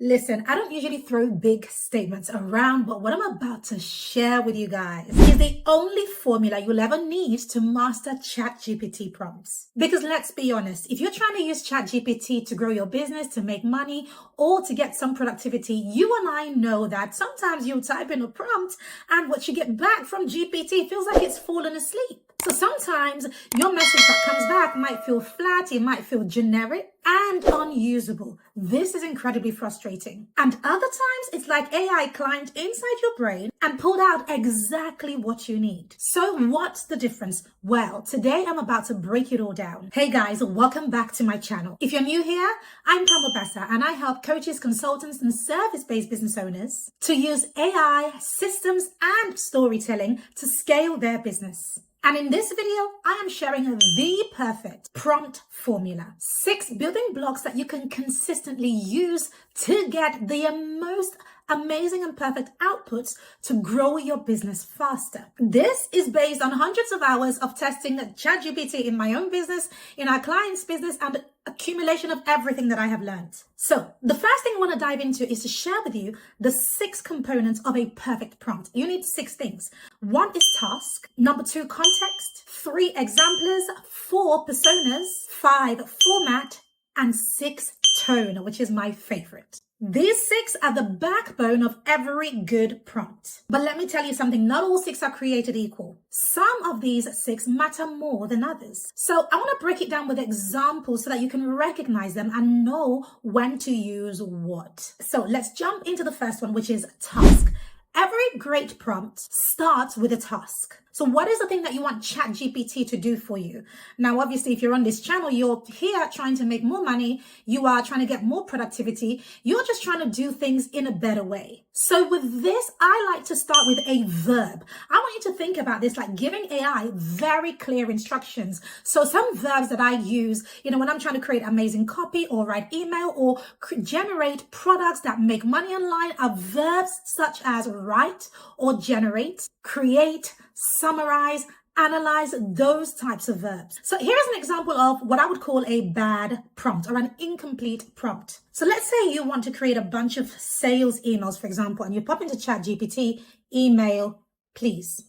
Listen, I don't usually throw big statements around, but what I'm about to share with you guys is the only formula you'll ever need to master ChatGPT prompts. Because let's be honest, if you're trying to use ChatGPT to grow your business, to make money, or to get some productivity, you and I know that sometimes you'll type in a prompt and what you get back from GPT feels like it's fallen asleep. So sometimes your message that comes back might feel flat, it might feel generic and unusable. This is incredibly frustrating. And other times it's like AI climbed inside your brain and pulled out exactly what you need. So what's the difference? Well, today I'm about to break it all down. Hey guys, welcome back to my channel. If you're new here, I'm Pamela Bessa and I help coaches, consultants and service-based business owners to use AI, systems and storytelling to scale their business. And in this video, I am sharing the perfect prompt formula. 6 building blocks that you can consistently use to get the most amazing and perfect outputs to grow your business faster. This is based on hundreds of hours of testing ChatGPT in my own business, in our client's business, and accumulation of everything that I have learned. So the first thing I want to dive into is to share with you the 6 components of a perfect prompt. You need 6 things. 1 is task. Number 2, context. 3, examples. 4, personas. 5, format. And 6, tone, which is my favorite. These 6 are the backbone of every good prompt. But let me tell you something, not all 6 are created equal. Some of these 6 matter more than others. So I want to break it down with examples so that you can recognize them and know when to use what. So let's jump into the first one, which is task. Every great prompt starts with a task. So what is the thing that you want ChatGPT to do for you? Now, obviously, if you're on this channel, you're here trying to make more money. You are trying to get more productivity. You're just trying to do things in a better way. So with this, I like to start with a verb. I want you to think about this like giving AI very clear instructions. So some verbs that I use, when I'm trying to create amazing copy or write email or generate products that make money online are verbs such as write or generate, create, summarize, analyze, those types of verbs. So here's an example of what I would call a bad prompt or an incomplete prompt. So let's say you want to create a bunch of sales emails, for example, and you pop into ChatGPT, email, please.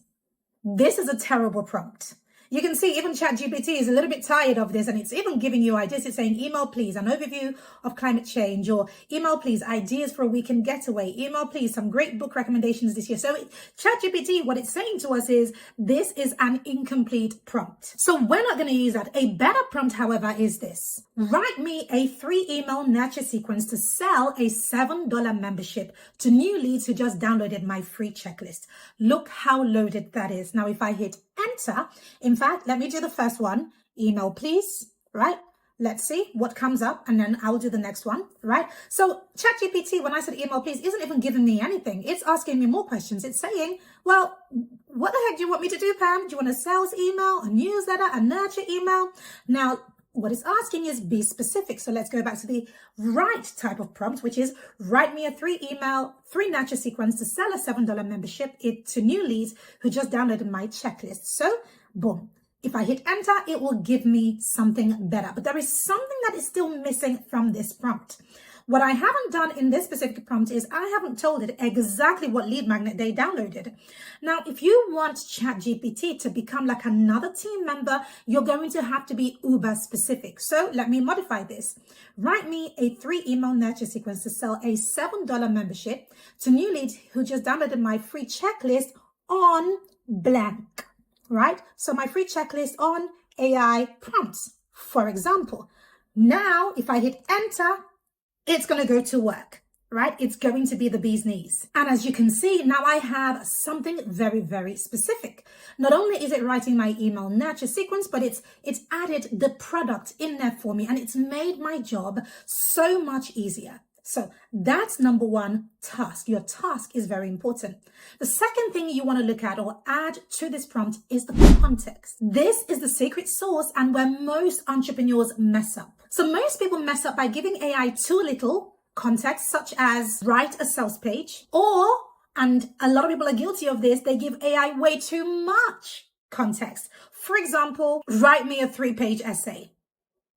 This is a terrible prompt. You can see even ChatGPT is a little bit tired of this and it's even giving you ideas. It's saying, email please, an overview of climate change, or email please, ideas for a weekend getaway, email please, some great book recommendations this year. So ChatGPT, what it's saying to us is, this is an incomplete prompt. So we're not going to use that. A better prompt, however, is this. Write me a 3 email nurture sequence to sell a $7 membership to new leads who just downloaded my free checklist. Look how loaded that is. Now, if I hit enter, in fact, let me do the first one. Email, please, right? Let's see what comes up and then I'll do the next one, right? So ChatGPT, when I said email, please, isn't even giving me anything. It's asking me more questions. It's saying, well, what the heck do you want me to do, Pam? Do you want a sales email, a newsletter, a nurture email? Now, what it's asking is be specific. So let's go back to the right type of prompt, which is write me a 3 nurture sequence to sell a $7 membership to new leads who just downloaded my checklist. So boom, if I hit enter, it will give me something better. But there is something that is still missing from this prompt. What I haven't done in this specific prompt is I haven't told it exactly what lead magnet they downloaded. Now, if you want ChatGPT to become like another team member, you're going to have to be uber specific. So let me modify this. Write me a 3 email nurture sequence to sell a $7 membership to new leads who just downloaded my free checklist on blank, right? So my free checklist on AI prompts, for example. Now, if I hit enter, it's going to go to work, right? It's going to be the bee's knees. And as you can see, now I have something very, very specific. Not only is it writing my email nurture sequence, but it's added the product in there for me and it's made my job so much easier. So that's number 1, task. Your task is very important. The second thing you want to look at or add to this prompt is the context. This is the secret sauce and where most entrepreneurs mess up. So most people mess up by giving AI too little context, such as write a sales page, and a lot of people are guilty of this, they give AI way too much context. For example, write me a 3-page essay.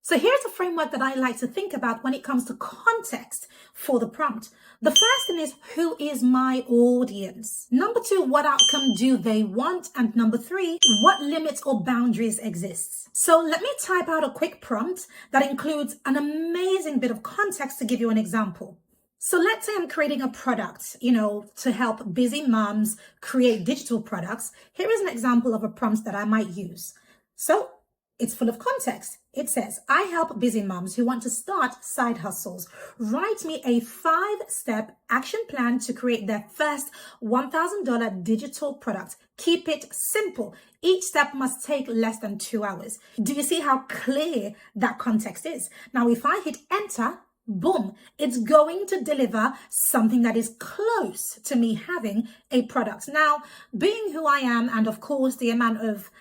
So here's a framework that I like to think about when it comes to context for the prompt. The first thing is, who is my audience? Number two, what outcome do they want? And number three, what limits or boundaries exist? So let me type out a quick prompt that includes an amazing bit of context to give you an example. So let's say I'm creating a product, to help busy moms create digital products. Here is an example of a prompt that I might use. So it's full of context. It says, I help busy moms who want to start side hustles. Write me a 5-step action plan to create their first $1,000 digital product. Keep it simple. Each step must take less than 2 hours. Do you see how clear that context is? Now, if I hit enter, boom, it's going to deliver something that is close to me having a product. Now, being who I am, and of course, the amount of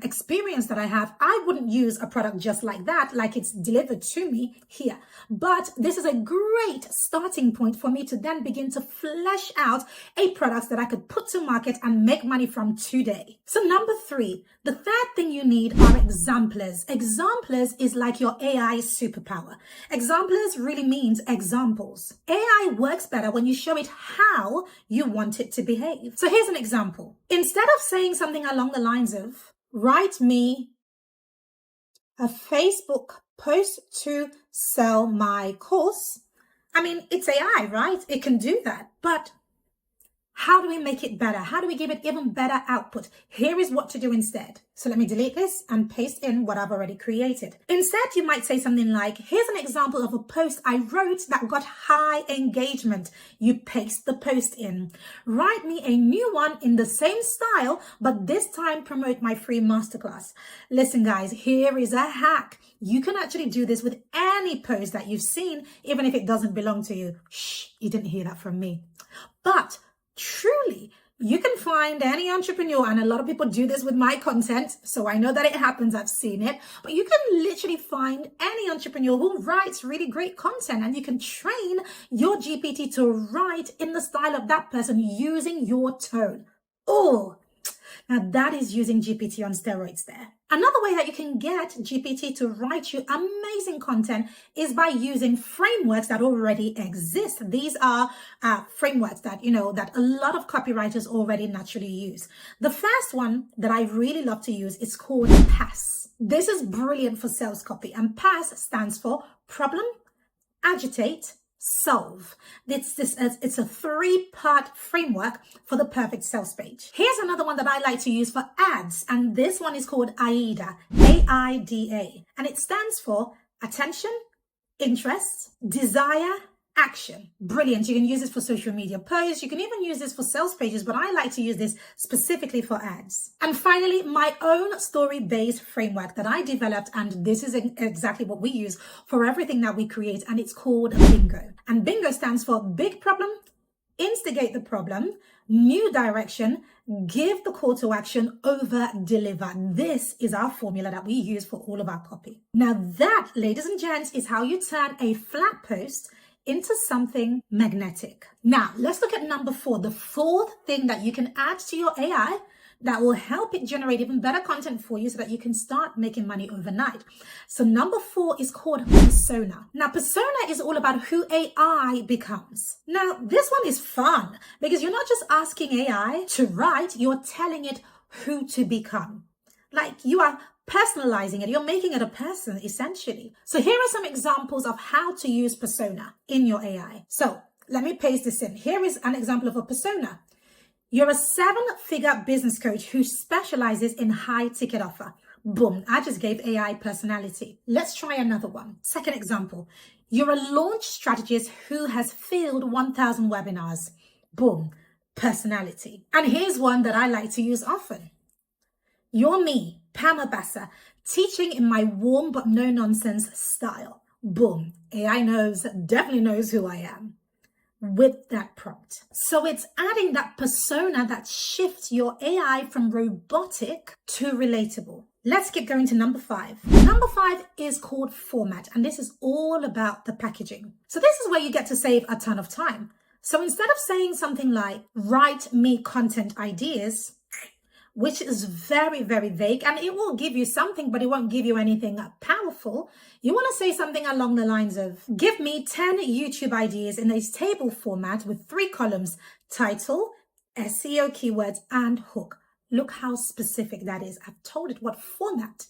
experience that I have, I wouldn't use a product just like that, like it's delivered to me here. But this is a great starting point for me to then begin to flesh out a product that I could put to market and make money from today. So number three, the third thing you need are examplers. Examplers is like your AI superpower. Examplers really means examples. AI works better when you show it how you want it to behave. So here's an example. Instead of saying something along the lines of, write me a Facebook post to sell my course. I mean, it's AI, right? It can do that. But how do we make it better? How do we give it even better output? Here is what to do instead. So let me delete this and paste in what I've already created. Instead, you might say something like, here's an example of a post I wrote that got high engagement. You paste the post in. Write me a new one in the same style, but this time promote my free masterclass. Listen, guys, here is a hack. You can actually do this with any post that you've seen, even if it doesn't belong to you. Shh, you didn't hear that from me. But truly, you can find any entrepreneur, and a lot of people do this with my content, so I know that it happens, I've seen it, but you can literally find any entrepreneur who writes really great content, and you can train your GPT to write in the style of that person using your tone. Oh, now that is using GPT on steroids there. Another way that you can get GPT to write you amazing content is by using frameworks that already exist. These are frameworks that, that a lot of copywriters already naturally use. The first one that I really love to use is called PASS. This is brilliant for sales copy, and PASS stands for problem, agitate, solve. It's a 3-part framework for the perfect sales page. Here's another one that I like to use for ads, and this one is called AIDA, AIDA, and it stands for attention, interest, desire, action. Brilliant. You can use this for social media posts. You can even use this for sales pages, but I like to use this specifically for ads. And finally, my own story-based framework that I developed, and this is exactly what we use for everything that we create, and it's called Bingo. And Bingo stands for big problem, instigate the problem, new direction, give the call to action, over deliver. This is our formula that we use for all of our copy. Now that, ladies and gents, is how you turn a flat post into something magnetic. Now, let's look at number 4, the fourth thing that you can add to your AI that will help it generate even better content for you so that you can start making money overnight. So number 4 is called persona. Now, persona is all about who AI becomes. Now, this one is fun because you're not just asking AI to write, you're telling it who to become. Like, you are personalizing it. You're making it a person, essentially. So here are some examples of how to use persona in your AI. So let me paste this in. Here is an example of a persona. You're a 7-figure business coach who specializes in high ticket offer. Boom, I just gave AI personality. Let's try another one. Second example. You're a launch strategist who has filled 1,000 webinars. Boom, personality. And here's one that I like to use often. You're me, Pam Abassa, teaching in my warm but no nonsense style. Boom, AI definitely knows who I am with that prompt. So it's adding that persona that shifts your AI from robotic to relatable. Let's keep going to number 5. Number 5 is called format, and this is all about the packaging. So this is where you get to save a ton of time. So instead of saying something like, write me content ideas, which is very, very vague, and it will give you something, but it won't give you anything powerful. You want to say something along the lines of, give me 10 YouTube ideas in a table format with 3 columns, title, SEO keywords, and hook. Look how specific that is. I've told it what format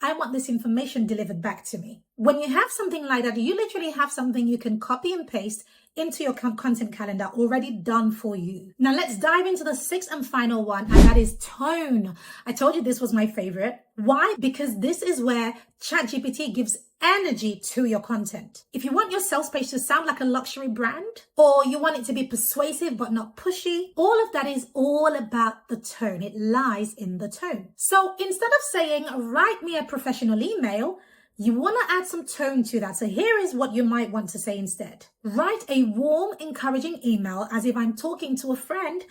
I want this information delivered back to me. When you have something like that, you literally have something you can copy and paste into your content calendar already done for you. Now let's dive into the 6th and final one, and that is tone. I told you this was my favorite. Why? Because this is where ChatGPT gives energy to your content. If you want your sales page to sound like a luxury brand, or you want it to be persuasive but not pushy, all of that is all about the tone. It lies in the tone. So instead of saying, write me a professional email, you want to add some tone to that. So here is what you might want to say instead. Write a warm, encouraging email as if I'm talking to a friend,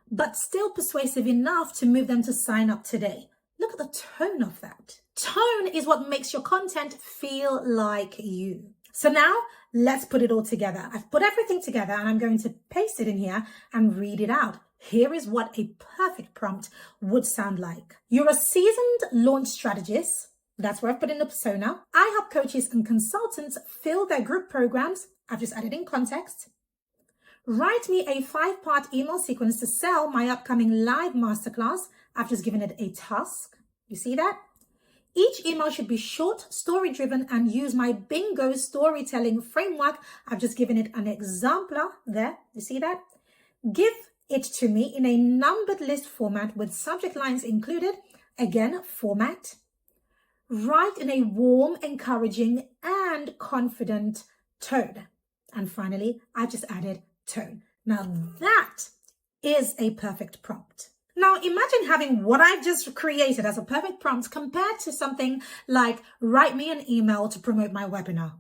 but still persuasive enough to move them to sign up today. Look at the tone of that. Tone is what makes your content feel like you. So now let's put it all together. I've put everything together and I'm going to paste it in here and read it out. Here is what a perfect prompt would sound like. You're a seasoned launch strategist. That's where I've put in the persona. I help coaches and consultants fill their group programs. I've just added in context. Write me a 5-part email sequence to sell my upcoming live masterclass. I've just given it a task. You see that? Each email should be short, story-driven, and use my bingo storytelling framework. I've just given it an exemplar there. You see that? Give it to me in a numbered list format with subject lines included. Again, format. Write in a warm, encouraging, and confident tone. And finally, I just added tone. Now that is a perfect prompt. Now imagine having what I've just created as a perfect prompt compared to something like, write me an email to promote my webinar.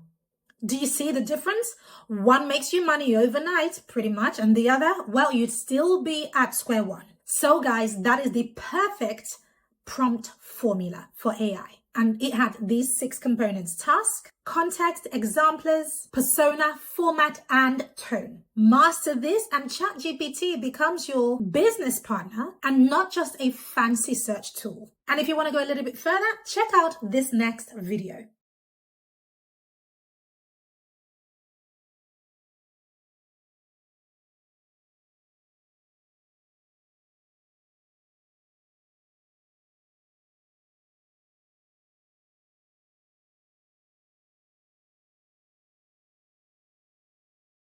Do you see the difference? One makes you money overnight, pretty much, and the other, well, you'd still be at square one. So guys, that is the perfect prompt formula for AI. And it had these 6 components: task, context, exemplars, persona, format, and tone. Master this and ChatGPT becomes your business partner and not just a fancy search tool. And if you want to go a little bit further, check out this next video.